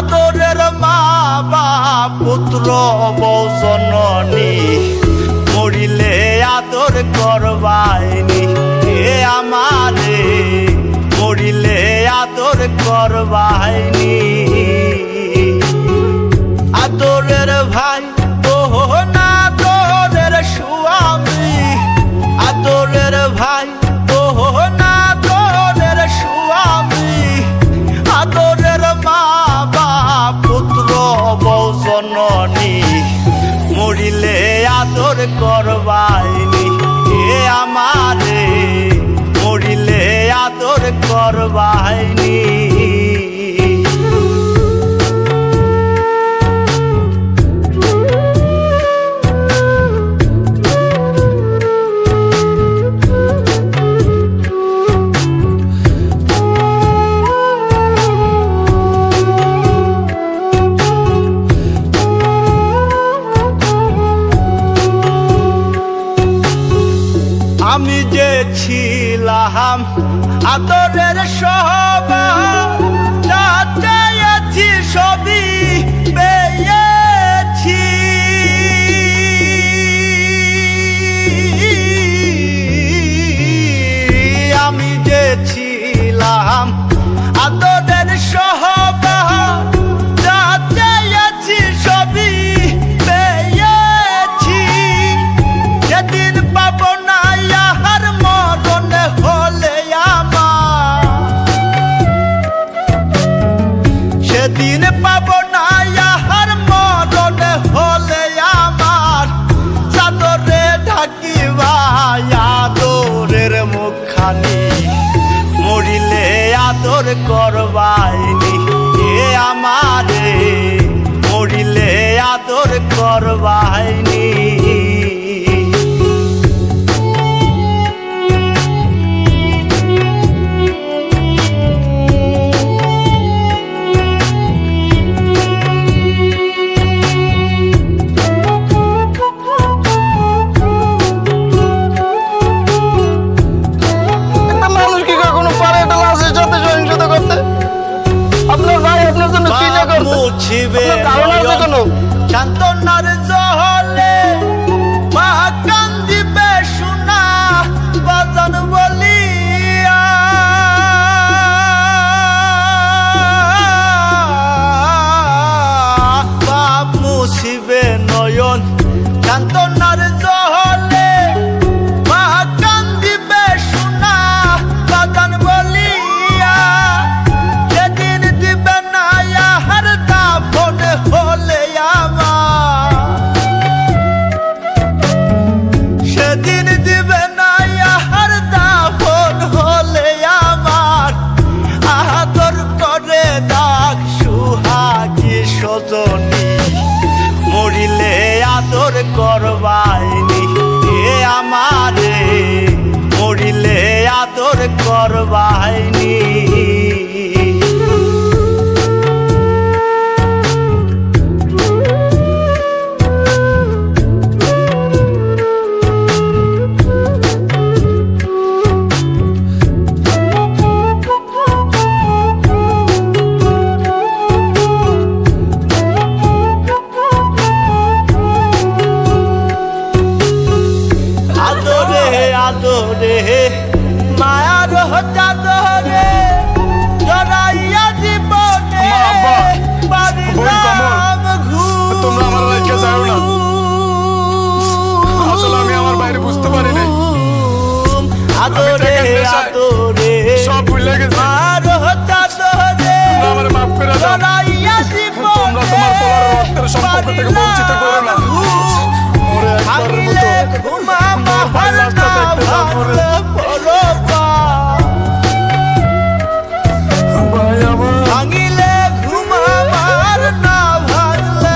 আদরের মা বাপ পুত্র বউ জননী মরিলে আদর করবাইনি এ আমারে মরিলে আদর করবাইনি আদরের ভাই ওহ না আদরের স্বামী আদরের ভাই ওহ না আদরের স্বামী আদরের মা বাপ পুত্র বউ জননী মরিলে আদর করবাইনি এ আমারে মরিলে আদর করবাইনি আমি যে ছিলাম আদরের সবার যা চেয়েছি সবই পেয়েছি আমি যে ছিলাম আদরের সবার যা চেয়েছি সবই পেয়েছি যেদিন পাবো না সেদিন পাবো না ইহার মরণে হলে আমার চাদরে ঢাকিবা আদরের মুখখানি মরিলে আদর করবাইনি এ আমারে মরিলে আদর করবাইনি মুছিবে সান্তনার জহলে মা কান্দিবে শোনা বাজান বলিয়া বাপ মুছিবে নয়ন সান্তনার জহলে মা কান্দিবে শোনা বাজান বলিয়া যেদিন দিবে না ইহার দাফন হলে আমার সেদিন দিবে না ইহার দাফন হলে আমার আদর করে ডাক সুহাগী সজনী মরিলে আদর করবাইনি এ আমারে মরিলে আদর করবাইনি আদরে মায়ার চাদরে জড়াইয়া জীবনে পারিলাম ঘুম তোমরা আমার রাইখা যাও না আসলে আমি আমার বাইরে বুঝতে পারি নাই আদরে আদরে সব ভুলে গেছি মায়ার চাদরে আমার মাফ করে দাও জড়াইয়া জীবনে তোমরা তোমার পোলার রক্তের সম্পর্ক থেকে বঞ্চিত করো না ওরে একবারের মতো ঘুমাবা লাস্টটা দেখতে দাও ওরে ভাই আমার ভাঙিলে ঘুমাবার না ভাঙলে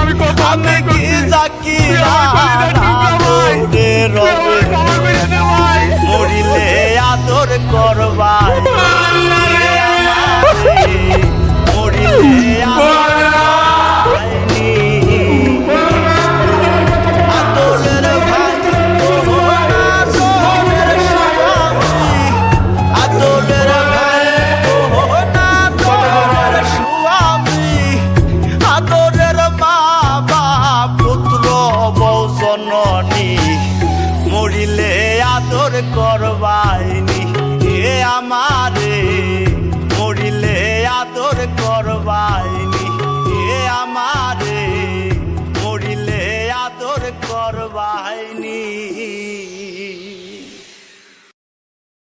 আমি কত আমি কি জাকিরা মরিলে আদর করবাই মরিলে আদর আদর করবাইনি